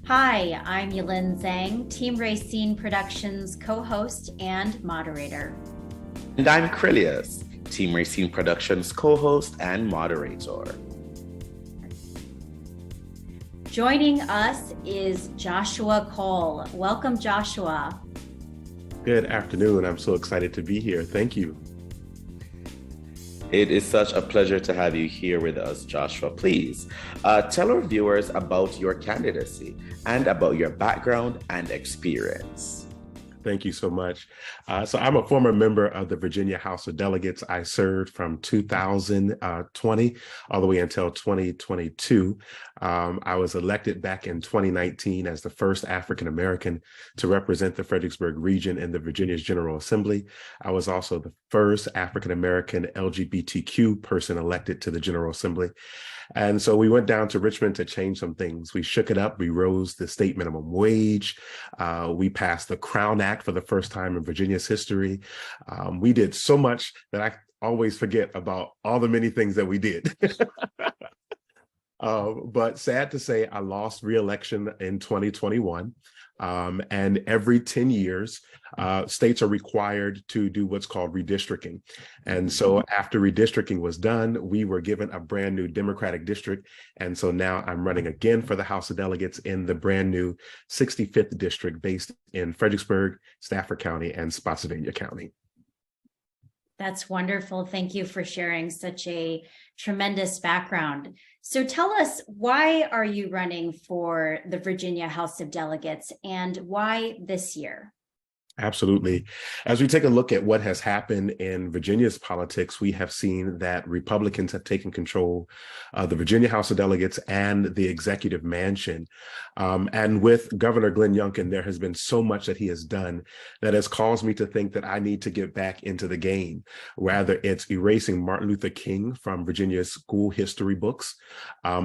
Hi, I'm Yilin Zhang, Team Rayceen Productions co-host and moderator. And I'm Krylios, Team Rayceen Productions co-host and moderator. Joining us is Joshua Cole. Welcome, Joshua. Good afternoon. I'm so excited to be here. Thank you. It is such a pleasure to have you here with us, Joshua. Please tell our viewers about your candidacy and about your background and experience. Thank you so much. So I'm a former member of the Virginia House of Delegates. I served from 2020 all the way until 2022. I was elected back in 2019 as the first African-American to represent the Fredericksburg region in the Virginia's General Assembly. I was also the first African-American LGBTQ person elected to the General Assembly. And so we went down to Richmond to change some things. We shook it up. We rose the state minimum wage. We passed the Crown Act for the first time in Virginia's history. We did so much that I always forget about all the many things that we did. But sad to say, I lost re-election in 2021. And every 10 years, states are required to do what's called redistricting. And so after redistricting was done, we were given a brand new Democratic district. And so now I'm running again for the House of Delegates in the brand new 65th district based in Fredericksburg, Stafford County, and Spotsylvania County. That's wonderful. Thank you for sharing such a tremendous background. So tell us, why are you running for the Virginia House of Delegates and why this year? Absolutely. As we take a look at what has happened in Virginia's politics, we have seen that Republicans have taken control of the Virginia House of Delegates and the executive mansion. And with Governor Glenn Youngkin, there has been so much that he has done that has caused me to think that I need to get back into the game. Rather, it's erasing Martin Luther King from Virginia's school history books,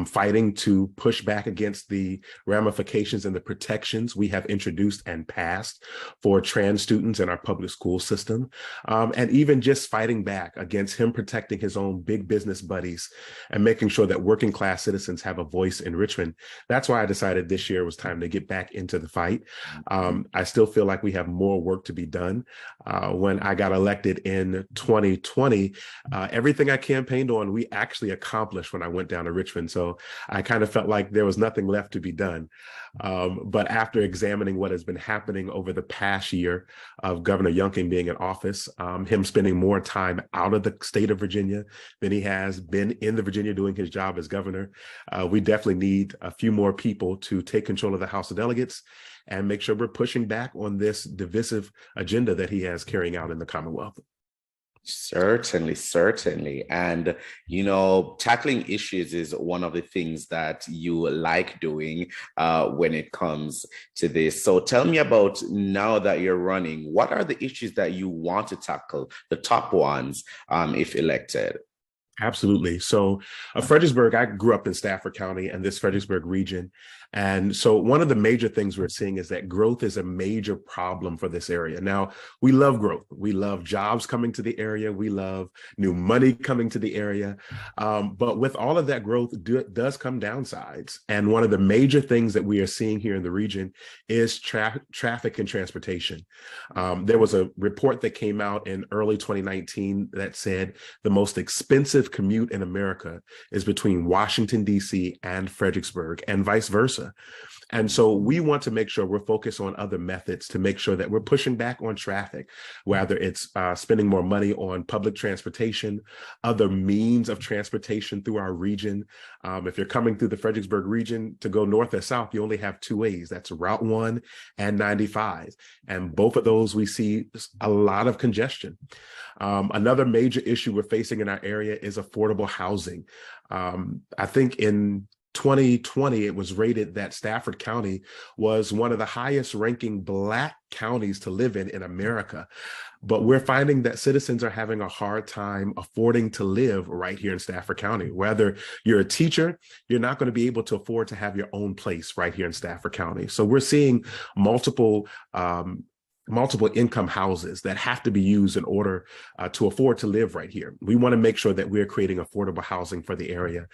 fighting to push back against the ramifications and the protections we have introduced and passed for trans students in our public school system, and even just fighting back against him protecting his own big business buddies and making sure that working class citizens have a voice in Richmond. That's why I decided this year was time to get back into the fight. I still feel like we have more work to be done. When I got elected in 2020, everything I campaigned on, we actually accomplished when I went down to Richmond. So I kind of felt like there was nothing left to be done. But after examining what has been happening over the past year of Governor Youngkin being in office, him spending more time out of the state of Virginia than he has been in the Virginia doing his job as governor, we definitely need a few more people to take control of the House of Delegates and make sure we're pushing back on this divisive agenda that he has carrying out in the Commonwealth. Certainly, certainly. And, tackling issues is one of the things that you like doing when it comes to this. So tell me about, now that you're running, what are the issues that you want to tackle, the top ones, if elected? Absolutely. So Fredericksburg, I grew up in Stafford County and this Fredericksburg region. And so one of the major things we're seeing is that growth is a major problem for this area. Now, we love growth. We love jobs coming to the area. We love new money coming to the area. But with all of that growth does come downsides. And one of the major things that we are seeing here in the region is traffic and transportation. There was a report that came out in early 2019 that said the most expensive commute in America is between Washington, D.C. and Fredericksburg, and vice versa. And so we want to make sure we're focused on other methods to make sure that we're pushing back on traffic, whether it's spending more money on public transportation, other means of transportation through our region. If you're coming through the Fredericksburg region to go north or south, you only have two ways. That's Route 1 and 95. And both of those, we see a lot of congestion. Another major issue we're facing in our area is affordable housing. I think in 2020, it was rated that Stafford County was one of the highest ranking Black counties to live in America. But we're finding that citizens are having a hard time affording to live right here in Stafford County. Whether you're a teacher, you're not going to be able to afford to have your own place right here in Stafford County. So we're seeing multiple income houses that have to be used in order to afford to live right here. We want to make sure that we're creating affordable housing for the area.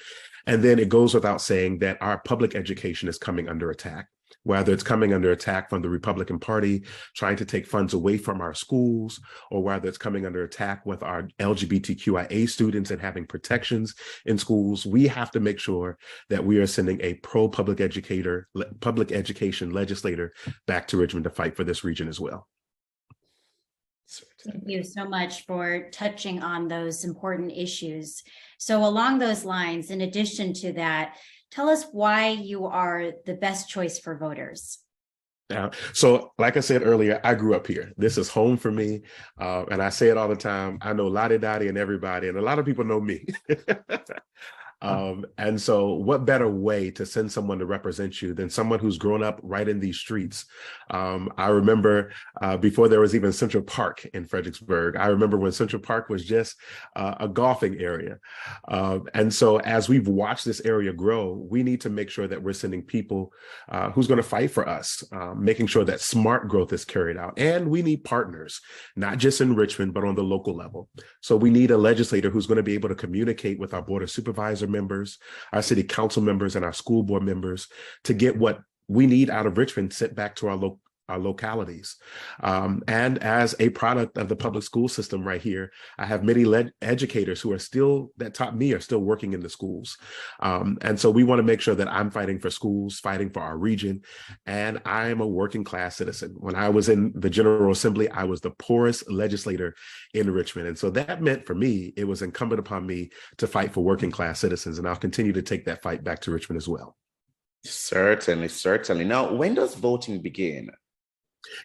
And then it goes without saying that our public education is coming under attack. whether it's coming under attack from the Republican Party, trying to take funds away from our schools, or whether it's coming under attack with our LGBTQIA students and having protections in schools. We have to make sure that we are sending a pro-public public education legislator back to Richmond to fight for this region as well. Thank you so much for touching on those important issues. So along those lines, in addition to that, tell us why you are the best choice for voters. So like I said earlier, I grew up here. This is home for me. And I say it all the time. I know Lottie Dottie and everybody, and a lot of people know me. And so what better way to send someone to represent you than someone who's grown up right in these streets? I remember before there was even Central Park in Fredericksburg, I remember when Central Park was just a golfing area. And so as we've watched this area grow, we need to make sure that we're sending people who's going to fight for us, making sure that smart growth is carried out. And we need partners, not just in Richmond, but on the local level. So we need a legislator who's going to be able to communicate with our board of supervisor members, our city council members, and our school board members to get what we need out of Richmond sent back to our localities. And as a product of the public school system right here, I have many educators who are still, that taught me, are still working in the schools. And so we want to make sure that I'm fighting for schools, fighting for our region. And I am a working class citizen. When I was in the General Assembly, I was the poorest legislator in Richmond. And so that meant for me, it was incumbent upon me to fight for working class citizens. And I'll continue to take that fight back to Richmond as well. Certainly, certainly. Now, when does voting begin?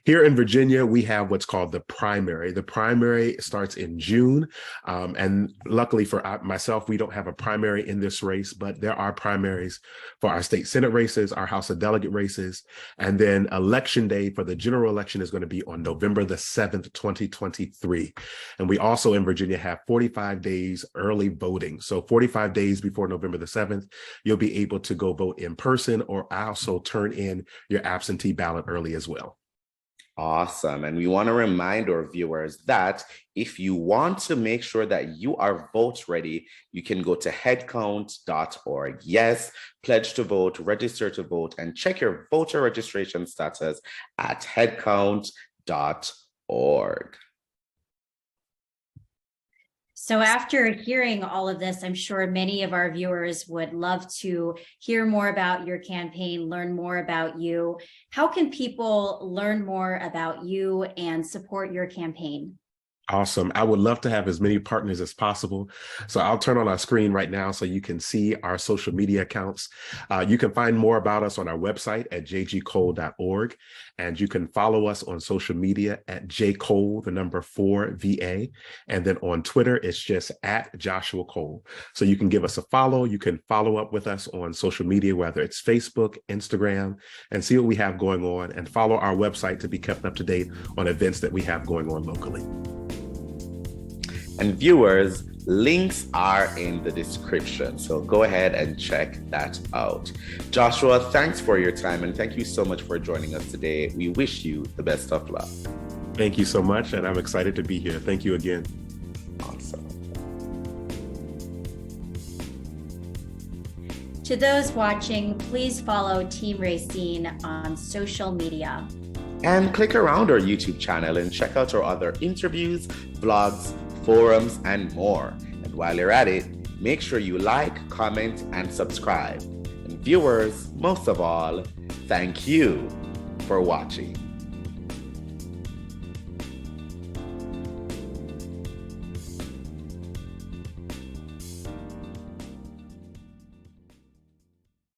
Here in Virginia, we have what's called the primary. The primary starts in June. And luckily for myself, we don't have a primary in this race, but there are primaries for our state Senate races, our House of Delegate races. And then election day for the general election is going to be on November the 7th, 2023. And we also in Virginia have 45 days early voting. So 45 days before November the 7th, you'll be able to go vote in person, or also turn in your absentee ballot early as well. Awesome. And we want to remind our viewers that if you want to make sure that you are vote ready, you can go to headcount.org. Yes, pledge to vote, register to vote, and check your voter registration status at headcount.org. So after hearing all of this, I'm sure many of our viewers would love to hear more about your campaign, learn more about you. How can people learn more about you and support your campaign? Awesome. I would love to have as many partners as possible. So I'll turn on our screen right now so you can see our social media accounts. You can find more about us on our website at jgcole.org. And you can follow us on social media at jcole4VA. And then on Twitter, it's just at Joshua Cole. So you can give us a follow. You can follow up with us on social media, whether it's Facebook, Instagram, and see what we have going on, and follow our website to be kept up to date on events that we have going on locally. And viewers, links are in the description, so go ahead and check that out. Joshua, thanks for your time, and thank you so much for joining us today. We wish you the best of luck. Thank you so much, and I'm excited to be here. Thank you again. Awesome. To those watching, please follow Team Rayceen on social media. And click around our YouTube channel and check out our other interviews, vlogs, forums, and more. And while you're at it, make sure you like, comment, and subscribe. And viewers, most of all, thank you for watching.